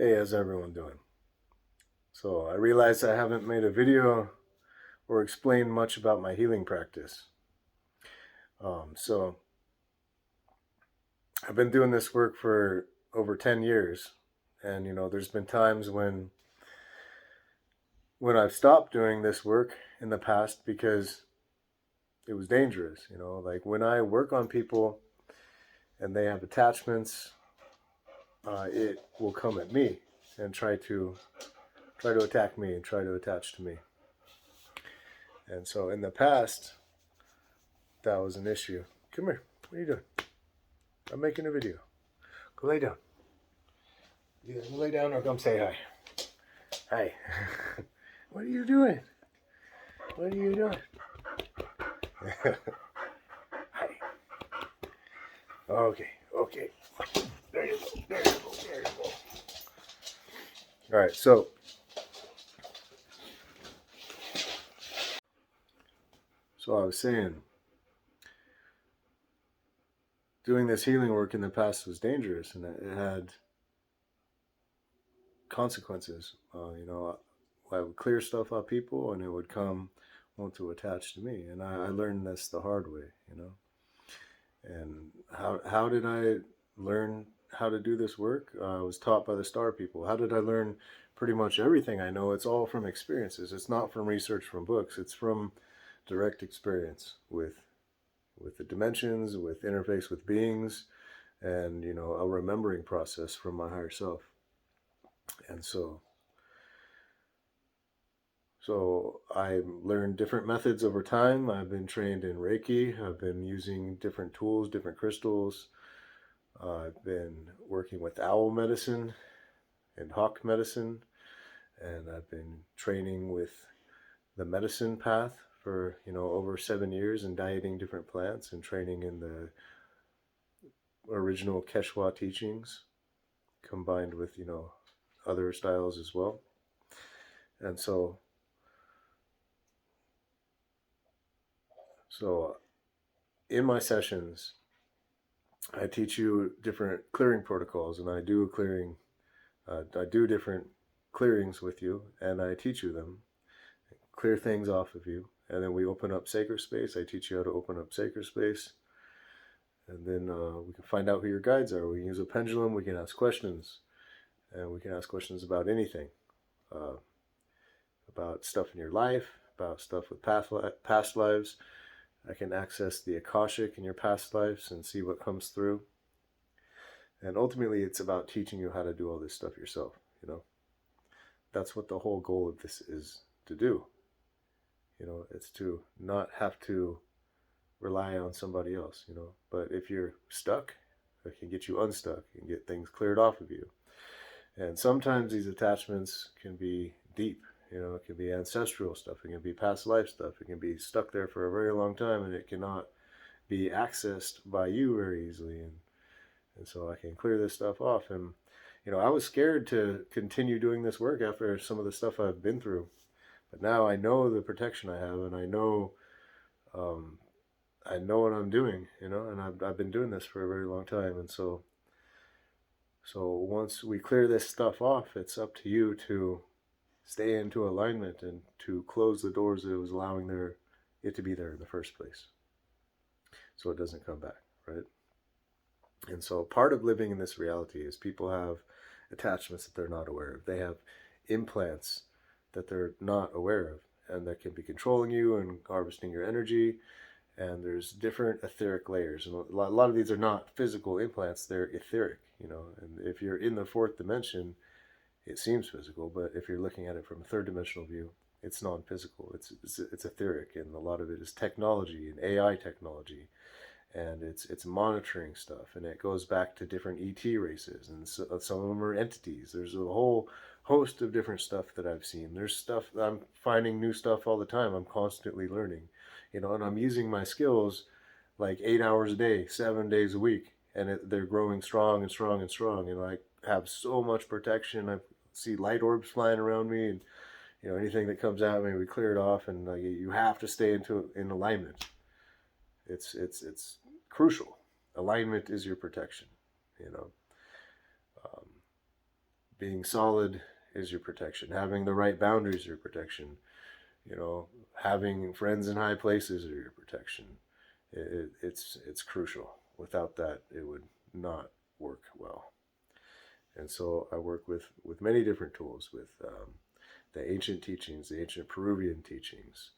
Hey, how's everyone doing? So I realized I haven't made a video or explained much about my healing practice. So I've been doing this work for over 10 years. And there's been times when I've stopped doing this work in the past because it was dangerous. Like when I work on people and they have attachments, it will come at me and try to attack me and try to attach to me. And so in the past, that was an issue. Come here. What are you doing? I'm making a video. Go lay down. You go lay down or come say hi. Hi. What are you doing? What are you doing? Hi. Okay. Okay. There you go. There you go. There you go. All right. So I was saying, doing this healing work in the past was dangerous, and it had consequences. I would clear stuff off people, and it would want to attach to me, and I learned this the hard way. And how did I learn how to do this work? I was taught by the star people. How did I learn pretty much everything I know? It's all from experiences. It's not from research from books. It's from direct experience with the dimensions, with interface with beings, and a remembering process from my higher self. And so I learned different methods over time. I've been trained in Reiki. I've been using different tools, different crystals. I've been working with owl medicine and hawk medicine, and I've been training with the medicine path for over 7 years and dieting different plants and training in the original Quechua teachings combined with other styles as well. And so in my sessions, I teach you different clearing protocols, and I do different clearings with you, and I teach you them, clear things off of you, and then we open up sacred space. I teach you how to open up sacred space, and then we can find out who your guides are. We can use a pendulum. We can ask questions, and we can ask questions about anything, uh, about stuff in your life, about stuff with past lives. I can access the Akashic in your past lives and see what comes through. And ultimately, it's about teaching you how to do all this stuff yourself. That's what the whole goal of this is to do. It's to not have to rely on somebody else. But if you're stuck, it can get you unstuck and get things cleared off of you. And sometimes these attachments can be deep. It can be ancestral stuff. It can be past life stuff. It can be stuck there for a very long time, and it cannot be accessed by you very easily. And so I can clear this stuff off. And I was scared to continue doing this work after some of the stuff I've been through, but now I know the protection I have, and um, I know what I'm doing. And I've been doing this for a very long time. And so once we clear this stuff off, it's up to you to stay into alignment and to close the doors that was allowing it to be there in the first place, so it doesn't come back, right? And so part of living in this reality is people have attachments that they're not aware of. They have implants that they're not aware of and that can be controlling you and harvesting your energy. And there's different etheric layers. And a lot of these are not physical implants, they're etheric, And if you're in the fourth dimension, it seems physical, but if you're looking at it from a third dimensional view, it's non-physical. It's etheric, and a lot of it is technology and AI technology, and it's monitoring stuff, and it goes back to different ET races, and so, some of them are entities. There's a whole host of different stuff that I've seen. There's stuff I'm finding new stuff all the time. I'm constantly learning, and I'm using my skills like 8 hours a day, 7 days a week, and they're growing strong and strong and strong, and I have so much protection. I see light orbs flying around me, and anything that comes at me, we clear it off, and you have to stay in alignment. It's crucial. Alignment is your protection. You know, um, being solid is your protection. Having the right boundaries is your protection. You know, having friends in high places are your protection. It's crucial. Without that, it would not work well. And so I work with many different tools, with the ancient teachings, the ancient Peruvian teachings.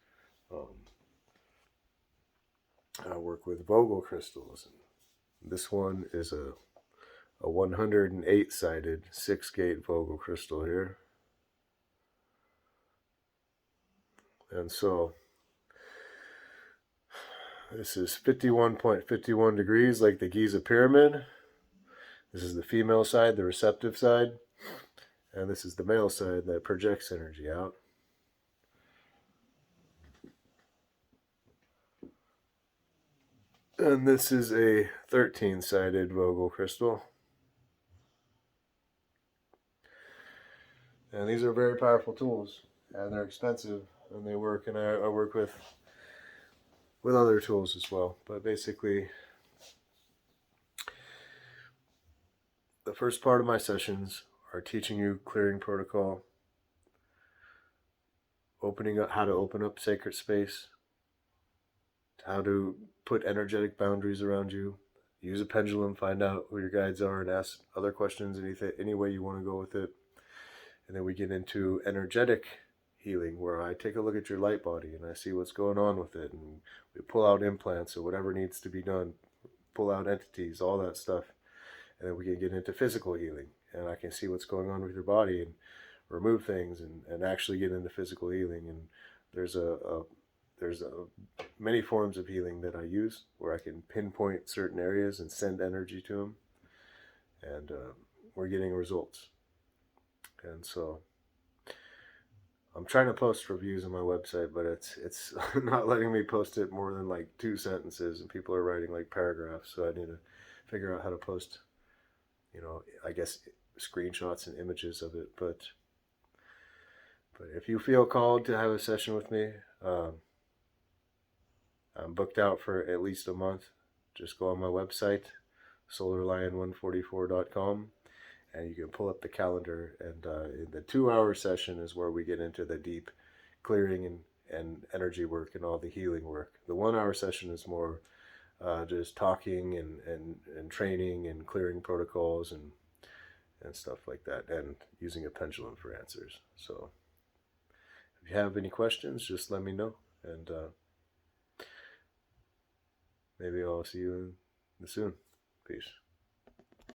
I work with Vogel crystals. This one is a 108 sided 6-gate Vogel crystal here. And so this is 51.51 degrees, like the Giza pyramid. This is the female side, the receptive side. And this is the male side that projects energy out. And this is a 13-sided Vogel crystal. And these are very powerful tools. And they're expensive. And they work. And I work with other tools as well. But basically, the first part of my sessions are teaching you clearing protocol, opening up, how to open up sacred space, how to put energetic boundaries around you, use a pendulum, find out who your guides are, and ask other questions any way you want to go with it. And then we get into energetic healing, where I take a look at your light body and I see what's going on with it, and we pull out implants or whatever needs to be done, pull out entities, all that stuff. And then we can get into physical healing, and I can see what's going on with your body and remove things and actually get into physical healing. And there's many forms of healing that I use where I can pinpoint certain areas and send energy to them, and we're getting results. And so I'm trying to post reviews on my website, but it's not letting me post it more than like 2 sentences, and people are writing like paragraphs. So I need to figure out how to post, I guess, screenshots and images of it. But if you feel called to have a session with me, I'm booked out for at least a month. Just go on my website, solarlion144.com, and you can pull up the calendar. And the 2-hour session is where we get into the deep clearing and energy work and all the healing work. The 1-hour session is more just talking and training and clearing protocols and stuff like that, and using a pendulum for answers. So if you have any questions, just let me know, and maybe I'll see you soon. Peace.